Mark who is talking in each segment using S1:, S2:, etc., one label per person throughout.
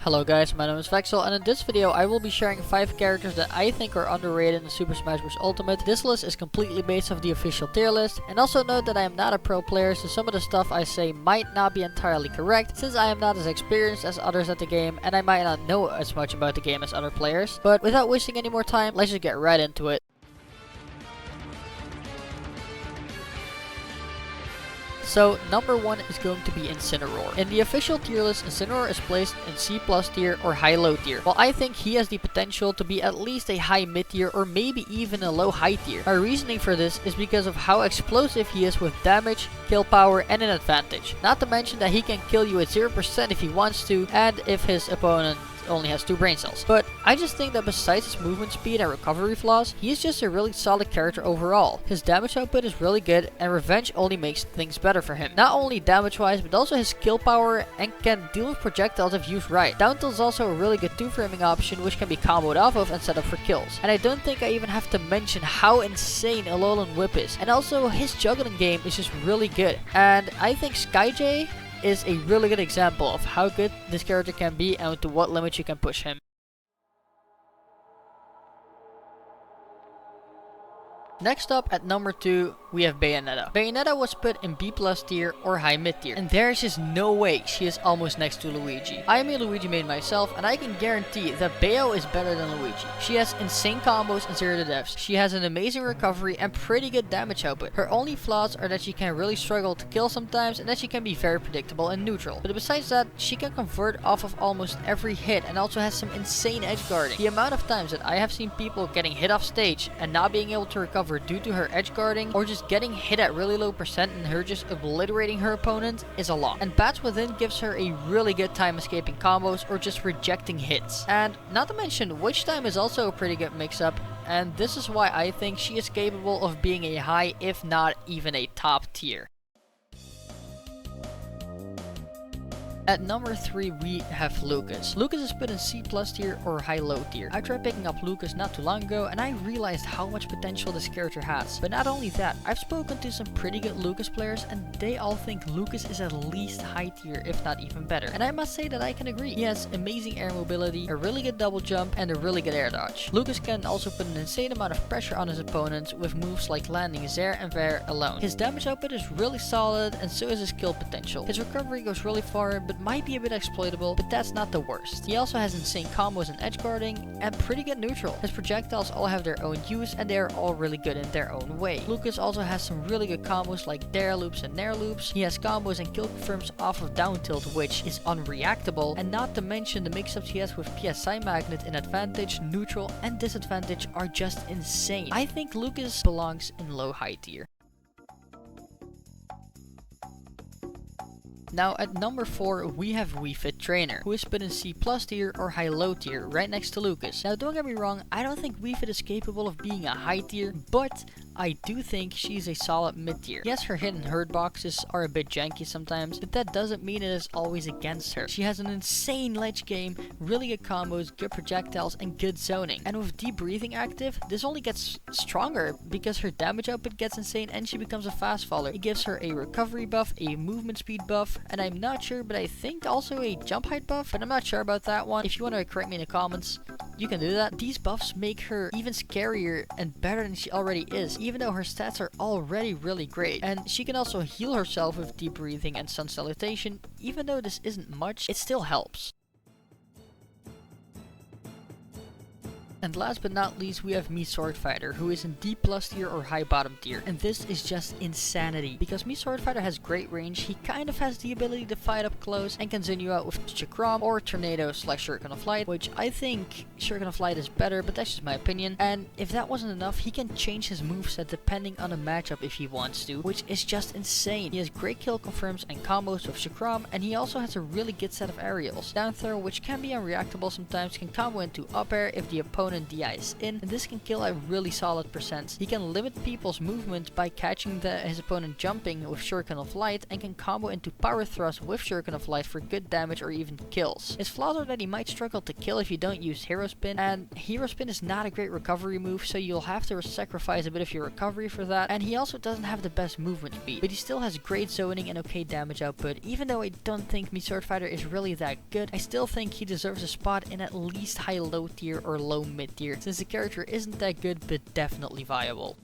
S1: Hello guys, my name is Vexel, and in this video I will be sharing 5 characters that I think are underrated in Super Smash Bros. Ultimate. This list is completely based off the official tier list, and also note that I am not a pro player, so some of the stuff I say might not be entirely correct, since I am not as experienced as others at the game, and I might not know as much about the game as other players. But without wasting any more time, let's just get right into it. So, number 1 is going to be Incineroar. In the official tier list, Incineroar is placed in C+ tier or high-low tier. While I think he has the potential to be at least a high mid tier or maybe even a low high tier. My reasoning for this is because of how explosive he is with damage, kill power, and an advantage. Not to mention that he can kill you at 0% if he wants to, and if his opponent only has 2 brain cells. But I just think that besides his movement speed and recovery flaws, he is just a really solid character overall. His damage output is really good, and revenge only makes things better for him. Not only damage wise, but also his kill power, and can deal with projectiles if used right. Down tilt is also a really good 2-framing option, which can be comboed off of and set up for kills. And I don't think I even have to mention how insane Alolan Whip is. And also his juggling game is just really good. And I think SkyJ is a really good example of how good this character can be and to what limits you can push him. Next up at number 2, we have Bayonetta. Bayonetta was put in B+ tier or high mid tier, and there is just no way she is almost next to Luigi. I am a Luigi main myself, and I can guarantee that Bayo is better than Luigi. She has insane combos and 0 to deaths. She has an amazing recovery and pretty good damage output. Her only flaws are that she can really struggle to kill sometimes, and that she can be very predictable and neutral. But besides that, she can convert off of almost every hit and also has some insane edge guarding. The amount of times that I have seen people getting hit off stage and not being able to recover due to her edge guarding, or just getting hit at really low percent and her just obliterating her opponent, is a lot. And Bats Within gives her a really good time escaping combos or just rejecting hits. And not to mention, Witch Time is also a pretty good mix-up, and this is why I think she is capable of being a high, if not even a top tier. At number 3, we have Lucas. Lucas is put in C+ tier or high-low tier. I tried picking up Lucas not too long ago, and I realized how much potential this character has. But not only that, I've spoken to some pretty good Lucas players, and they all think Lucas is at least high tier, if not even better. And I must say that I can agree. He has amazing air mobility, a really good double jump, and a really good air dodge. Lucas can also put an insane amount of pressure on his opponents with moves like landing Zair and Vair alone. His damage output is really solid, and so is his kill potential. His recovery goes really far, but might be a bit exploitable, but that's not the worst. He also has insane combos and edge guarding, and pretty good neutral. His projectiles all have their own use, and they are all really good in their own way. Lucas also has some really good combos like dare loops and nair loops. He has combos and kill confirms off of down tilt, which is unreactable, and not to mention the mix-ups he has with PSI Magnet in advantage, neutral, and disadvantage are just insane. I think Lucas belongs in low high tier. Now at number 4, we have Wii FIt Trainer, who is put in C+ tier or high-low tier, right next to Lucas. Now don't get me wrong, I don't think Wii FIt is capable of being a high tier, but I do think she's a solid mid tier. Yes, her hit and hurt boxes are a bit janky sometimes, but that doesn't mean it is always against her. She has an insane ledge game, really good combos, good projectiles, and good zoning. And with deep breathing active, this only gets stronger because her damage output gets insane and she becomes a fast faller. It gives her a recovery buff, a movement speed buff, and I'm not sure, but I think also a jump height buff, but I'm not sure about that one. If you want to correct me in the comments, you can do that. These buffs make her even scarier and better than she already is, even though her stats are already really great. And she can also heal herself with deep breathing and sun salutation. Even though this isn't much, it still helps. And last but not least, we have Mii Sword Fighter, who is in D+ tier or high bottom tier. And this is just insanity, because Mii Sword Fighter has great range. He kind of has the ability to fight up close and can zen you out with Chakram or Tornado / Shuriken of Light, which I think Shuriken of Light is better, but that's just my opinion. And if that wasn't enough, he can change his moveset depending on the matchup if he wants to, which is just insane. He has great kill confirms and combos with Chakram, and he also has a really good set of aerials. Down throw, which can be unreactable sometimes, can combo into up air if the opponent opponent DIs in, and this can kill a really solid percent. He can limit people's movement by catching his opponent jumping with Shuriken of Light, and can combo into Power Thrust with Shuriken of Light for good damage or even kills. His flaws are that he might struggle to kill if you don't use Hero Spin, and Hero Spin is not a great recovery move, so you'll have to sacrifice a bit of your recovery for that, and he also doesn't have the best movement speed, but he still has great zoning and okay damage output. Even though I don't think Meat Sword Fighter is really that good, I still think he deserves a spot in at least high low tier or low mid tier, since the character isn't that good but definitely viable.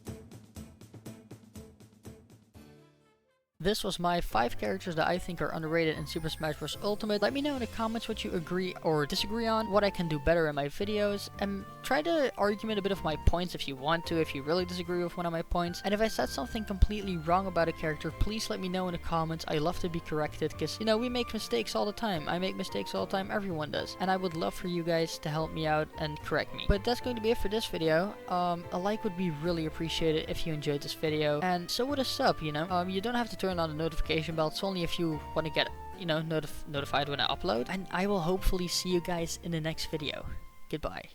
S1: This was my 5 characters that I think are underrated in Super Smash Bros. Ultimate. Let me know in the comments what you agree or disagree on, what I can do better in my videos, and try to argument a bit of my points if you want to, if you really disagree with one of my points. And if I said something completely wrong about a character, please let me know in the comments. I love to be corrected, because, you know, we make mistakes all the time. I make mistakes all the time, everyone does. And I would love for you guys to help me out and correct me. But that's going to be it for this video. A like would be really appreciated if you enjoyed this video, and so would a sub, you know. You don't have to turn on the notification bell. It's only if you want to get, you know, notified when I upload. And I will hopefully see you guys in the next video. Goodbye.